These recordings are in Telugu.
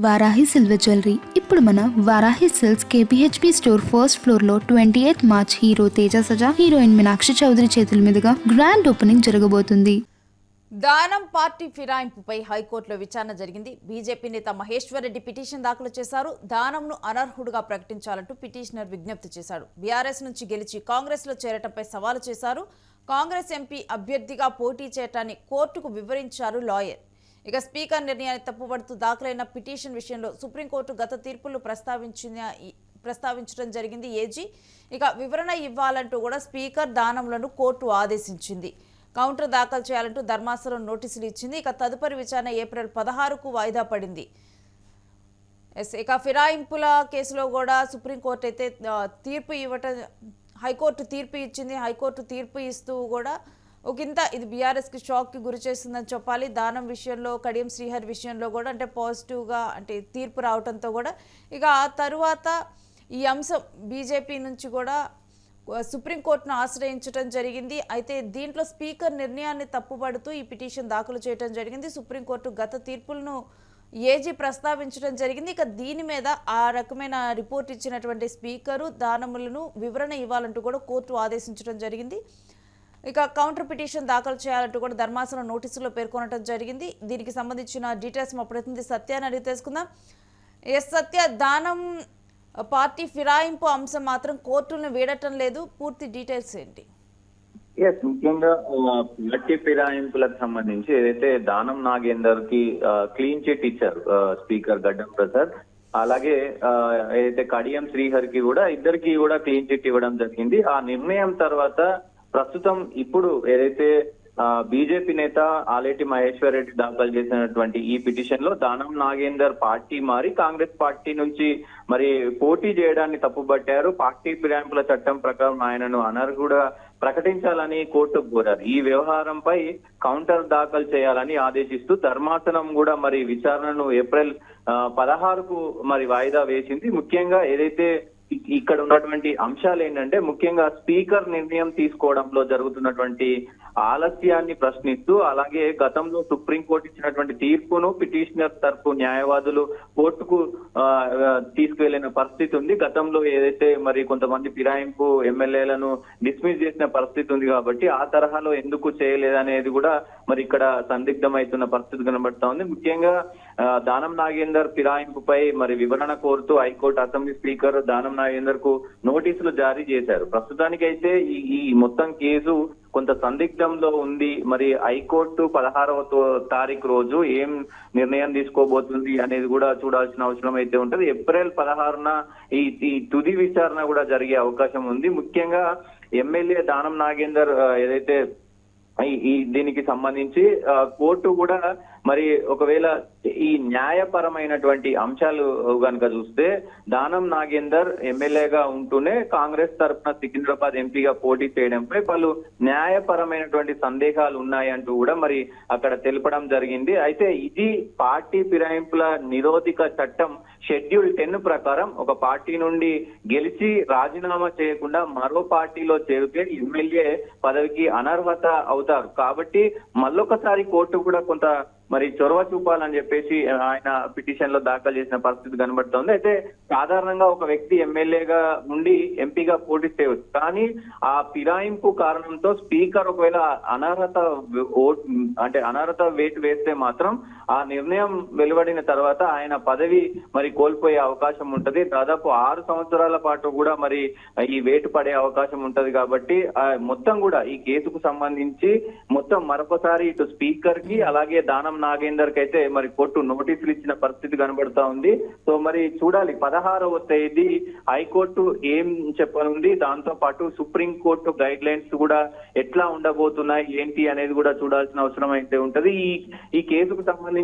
వారాహి సిల్వర్ జ్యువెలరీ ఇప్పుడు మన Varahi silks KPHP store first floor లో 28 March hero Teja Sajja heroine Meenakshi Chaudhary చేతుల మీదుగా గ్రాండ్ ఓపెనింగ్ జరగబోతుంది. దానం పార్టీ ఫిరాయింపుపై హైకోర్టులో విచారణ జరిగింది. బీజేపీ నేత మహేశ్వర్ రెడ్డి పిటిషన్ దాఖలు చేశారు. దానంను అనర్హుడుగా ప్రకటించాలంటూ పిటిషనర్ విజ్ఞప్తి చేశాడు. బీఆర్ఎస్ నుంచి గెలిచి కాంగ్రెస్ లో చేరటంపై సవాలు చేశారు. కాంగ్రెస్ ఎంపీ అభ్యర్థిగా పోటీ చేయటాన్ని కోర్టుకు వివరించారు లాయర్. ఇక స్పీకర్ నిర్ణయాన్ని తప్పుపడుతూ దాఖలైన పిటిషన్ విషయంలో సుప్రీంకోర్టు గత తీర్పులు ప్రస్తావించడం జరిగింది. ఏజీ ఇక వివరణ ఇవ్వాలంటూ కూడా స్పీకర్ దానంలను కోర్టు ఆదేశించింది. కౌంటర్ దాఖలు చేయాలంటూ ధర్మాసనం నోటీసులు ఇచ్చింది. ఇక తదుపరి విచారణ ఏప్రిల్ 16కు వాయిదా పడింది. ఇక ఫిరాయింపుల కేసులో కూడా సుప్రీంకోర్టు అయితే హైకోర్టు తీర్పు ఇచ్చింది. హైకోర్టు తీర్పు ఇస్తూ కూడా ఒకంత ఇది బీఆర్ఎస్కి షాక్కి గురి చేస్తుందని చెప్పాలి. దానం విషయంలో కడియం శ్రీహరి విషయంలో కూడా అంటే పాజిటివ్గా అంటే తీర్పు రావడంతో కూడా ఇక ఆ తరువాత ఈ అంశం బీజేపీ నుంచి కూడా సుప్రీంకోర్టును ఆశ్రయించడం జరిగింది. అయితే దీంట్లో స్పీకర్ నిర్ణయాన్ని తప్పుపడుతూ ఈ పిటిషన్ దాఖలు చేయడం జరిగింది. సుప్రీంకోర్టు గత తీర్పులను ఏజీ ప్రస్తావించడం జరిగింది. ఇక దీని మీద ఆ రకమైన రిపోర్ట్ ఇచ్చినటువంటి స్పీకరు దానములను వివరణ ఇవ్వాలంటూ కూడా కోర్టు ఆదేశించడం జరిగింది. ఇక కౌంటర్ పిటిషన్ దాఖలు చేయాలంటూ కూడా ధర్మాసనం నోటీసులో పేర్కొనడం జరిగింది. దీనికి సంబంధించిన డీటెయిల్స్ మా ప్రతినిధి సత్యాన్ని అడిగి తెలుసుకుందాం. సత్య, దానం పార్టీ ఫిరాయింపు అంశం మాత్రం కోర్టులను వీడటం లేదు, పూర్తి డీటెయిల్స్ ఏంటి? ముఖ్యంగా పార్టీ ఫిరాయింపులకు సంబంధించి ఏదైతే దానం నాగేందర్ కి క్లీన్ చిట్ ఇచ్చారు స్పీకర్ గడ్డం ప్రసాద్, అలాగే ఏదైతే కడియం శ్రీహరికి కూడా ఇద్దరికి కూడా క్లీన్ చిట్ ఇవ్వడం జరిగింది. ఆ నిర్ణయం తర్వాత ప్రస్తుతం ఇప్పుడు ఏదైతే బీజేపీ నేత ఆలేటి మహేశ్వర్ రెడ్డి దాఖలు చేసినటువంటి ఈ పిటిషన్ లో దానం నాగేందర్ పార్టీ మారి కాంగ్రెస్ పార్టీ నుంచి మరి పోటీ చేయడాన్ని తప్పుబట్టారు. పార్టీ ఫిరాయింపుల చట్టం ప్రకారం ఆయనను అనర్హుడుగా ప్రకటించాలని కోర్టుకు కోరారు. ఈ వ్యవహారంపై కౌంటర్ దాఖలు చేయాలని ఆదేశిస్తూ ధర్మాసనం కూడా మరి విచారణను ఏప్రిల్ 16కు మరి వాయిదా వేసింది. ముఖ్యంగా ఏదైతే ఇక్కడ ఉన్నటువంటి అంశాలు ఏంటంటే ముఖ్యంగా స్పీకర్ నిర్ణయం తీసుకోవడంలో జరుగుతున్నటువంటి ఆలస్యాన్ని ప్రశ్నిస్తూ, అలాగే గతంలో సుప్రీంకోర్టు ఇచ్చినటువంటి తీర్పును పిటిషనర్ తరఫు న్యాయవాదులు కోర్టుకు తీసుకువెళ్లిన పరిస్థితి ఉంది. గతంలో ఏదైతే మరి కొంతమంది ఫిరాయింపు ఎమ్మెల్యేలను డిస్మిస్ చేసిన పరిస్థితి ఉంది కాబట్టి ఆ తరహాలో ఎందుకు చేయలేదనేది కూడా మరి ఇక్కడ సందిగ్ధమవుతున్న పరిస్థితి కనబడతా ఉంది. ముఖ్యంగా దానం నాగేందర్ ఫిరాయింపుపై మరి వివరణ కోరుతూ high court assembly speaker Danam Nagender కు నోటీసులు జారీ చేశారు. ప్రస్తుతానికైతే ఈ మొత్తం కేసు కొంత సందిగ్ధంలో ఉంది. మరి హైకోర్టు 16వ తారీఖు రోజు ఏం నిర్ణయం తీసుకోబోతుంది అనేది కూడా చూడాల్సిన అవసరం అయితే ఉంటది. ఏప్రిల్ 16న ఈ తుది విచారణ కూడా జరిగే అవకాశం ఉంది. ముఖ్యంగా ఎమ్మెల్యే దానం నాగేందర్ ఏదైతే దీనికి సంబంధించి కోర్టు కూడా మరి ఒకవేళ ఈ న్యాయపరమైనటువంటి అంశాలు కనుక చూస్తే దానం నాగేందర్ ఎమ్మెల్యేగా ఉంటూనే కాంగ్రెస్ తరఫున సికింద్రాబాద్ ఎంపీగా పోటీ చేయడంపై పలు న్యాయపరమైనటువంటి సందేహాలు ఉన్నాయంటూ కూడా మరి అక్కడ తెలపడం జరిగింది. అయితే ఇది పార్టీ ఫిరాయింపుల నిరోధక చట్టం షెడ్యూల్ 10 ప్రకారం ఒక పార్టీ నుండి గెలిచి రాజీనామా చేయకుండా మరో పార్టీలో చేరితే ఎమ్మెల్యే పదవికి అనర్హత అవుతారు. కాబట్టి మళ్ళొకసారి కోర్టు కూడా కొంత మరి చొరవ చూపాలని చెప్పేసి ఆయన పిటిషన్ లో దాఖలు చేసిన పరిస్థితి కనబడుతోంది. అయితే సాధారణంగా ఒక వ్యక్తి ఎమ్మెల్యేగా ఉండి ఎంపీగా పోటీ చేయవచ్చు, కానీ ఆ ఫిరాయింపు కారణంతో స్పీకర్ ఒకవేళ అనర్హత వేటు వేస్తే మాత్రం ఆ నిర్ణయం వెలువడిన తర్వాత ఆయన పదవి మరి కోల్పోయే అవకాశం ఉంటది. దాదాపు 6 సంవత్సరాల పాటు కూడా మరి ఈ వేటు పడే అవకాశం ఉంటది. కాబట్టి మొత్తం కూడా ఈ కేసుకు సంబంధించి మొత్తం మరొకసారి ఇటు స్పీకర్ కి అలాగే దానం నాగేందర్ కి అయితే మరి కోర్టు నోటీసులు ఇచ్చిన పరిస్థితి కనబడతా ఉంది. సో మరి చూడాలి 16వ తేదీ హైకోర్టు ఏం చెప్పనుంది, దాంతో పాటు సుప్రీం కోర్టు గైడ్ లైన్స్ కూడా ఎట్లా ఉండబోతున్నాయి ఏంటి అనేది కూడా చూడాల్సిన అవసరం అయితే ఉంటది. ఈ కేసుకు సంబంధించి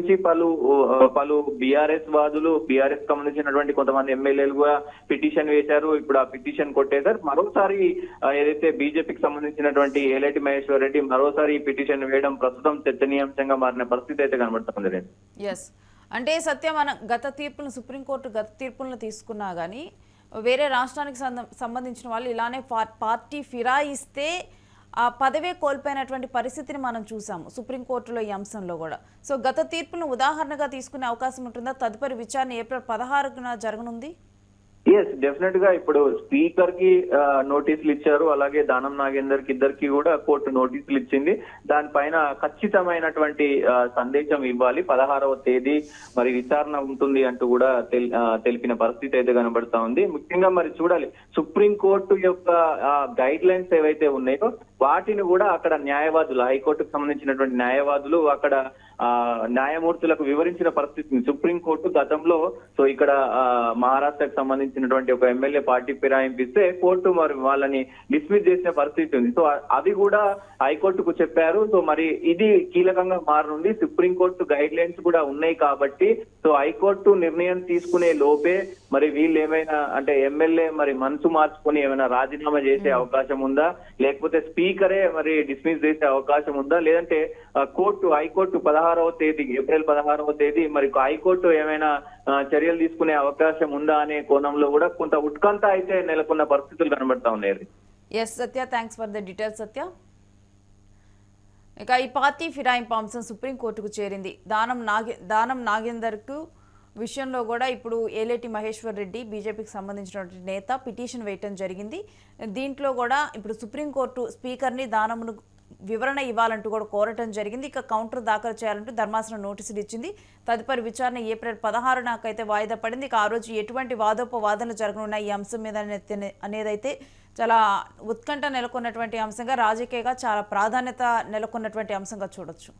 పలు బీఆర్ఎస్ వాదులు, బీఆర్ఎస్ సంబంధించినటువంటి కొంతమంది ఎమ్మెల్యేలు కూడా పిటిషన్ వేశారు. ఇప్పుడు ఆ పిటిషన్ కొట్టేశారు. మరోసారి ఏదైతే బీజేపీకి సంబంధించినటువంటి ఏలేటి మహేశ్వర్ రెడ్డి మరోసారి ఈ పిటిషన్ వేయడం ప్రస్తుతం చర్చనీయాంశంగా మారిన పరిస్థితి అయితే కనబడుతుంది. అంటే సత్యం, మన సుప్రీంకోర్టు గత తీర్పులను తీసుకున్నా గానీ వేరే రాష్ట్రానికి సంబంధించిన వాళ్ళు ఇలానే పార్టీ ఫిరాయిస్తే ఆ పదవే కోల్పోయినటువంటి పరిస్థితిని మనం చూసాము సుప్రీంకోర్టులో ఈ అంశంలో కూడా. సో గత తీర్పును ఉదాహరణగా తీసుకునే అవకాశం ఉంటుందా? తదుపరి విచారణ ఏప్రిల్ 16న జరగనుంది. ఎస్, డెఫినెట్ గా ఇప్పుడు స్పీకర్ కి నోటీసులు ఇచ్చారు, అలాగే దానం నాగేందర్ కి ఇద్దరికి కూడా కోర్టు నోటీసులు ఇచ్చింది. దానిపైన ఖచ్చితమైనటువంటి సందేశం ఇవ్వాలి. 16వ తేదీ మరి విచారణ ఉంటుంది అంటూ కూడా తెలిపిన పరిస్థితి అయితే కనబడతా ఉంది. ముఖ్యంగా మరి చూడాలి సుప్రీం కోర్టు యొక్క గైడ్ లైన్స్ ఏవైతే ఉన్నాయో వాటిని కూడా అక్కడ న్యాయవాదులు, హైకోర్టుకు సంబంధించినటువంటి న్యాయవాదులు అక్కడ న్యాయమూర్తులకు వివరించిన పరిస్థితి. సుప్రీంకోర్టు గతంలో సో ఇక్కడ మహారాష్ట్రకు సంబంధించినటువంటి ఒక ఎమ్మెల్యే పార్టీ ఫిరాయింపిస్తే కోర్టు మరి వాళ్ళని డిస్మిస్ చేసిన పరిస్థితి ఉంది. సో అది కూడా హైకోర్టుకు చెప్పారు. సో మరి ఇది కీలకంగా మారనుంది. సుప్రీంకోర్టు గైడ్ లైన్స్ కూడా ఉన్నాయి కాబట్టి సో హైకోర్టు నిర్ణయం తీసుకునే లోపే మరి వీళ్ళు ఏమైనా అంటే ఎమ్మెల్యే మరి మనసు మార్చుకొని ఏమైనా రాజీనామా చేసే అవకాశం ఉందా, లేకపోతే స్పీకరే మరి డిస్మిస్ చేసే అవకాశం ఉందా, లేదంటే హైకోర్టు 16వ తేదీ ఏప్రిల్ 16వ తేదీ మరి హైకోర్టు ఏమైనా చర్యలు తీసుకునే అవకాశం ఉందా అనే కోణంలో కూడా కొంత ఉత్కంఠ అయితే నెలకొన్న పరిస్థితులు కనబడతా ఉన్నాయి. Yes Satya, thanks for the details Satya. ఇక ఈ పార్టీ ఫిరాయింపు అంశం సుప్రీంకోర్టుకు చేరింది. దానం నాగేందర్కు విషయంలో కూడా ఇప్పుడు ఏలేటి మహేశ్వర్ రెడ్డి బీజేపీకి సంబంధించినటువంటి నేత పిటిషన్ వేయటం జరిగింది. దీంట్లో కూడా ఇప్పుడు సుప్రీంకోర్టు స్పీకర్ని దానమును వివరణ ఇవ్వాలంటూ కూడా కోరటం జరిగింది. ఇక కౌంటర్ దాఖలు చేయాలంటూ ధర్మాసనం నోటీసులు ఇచ్చింది. తదుపరి విచారణ ఏప్రిల్ 16 వాయిదా పడింది. ఇక ఆ రోజు ఎటువంటి వాదోపవాదనలు జరగనున్నాయి ఈ అంశం మీద అనేదైతే చాలా ఉత్కంఠ నెలకొన్నటువంటి అంశంగా, రాజకీయంగా చాలా ప్రాధాన్యత నెలకొన్నటువంటి అంశంగా చూడొచ్చు.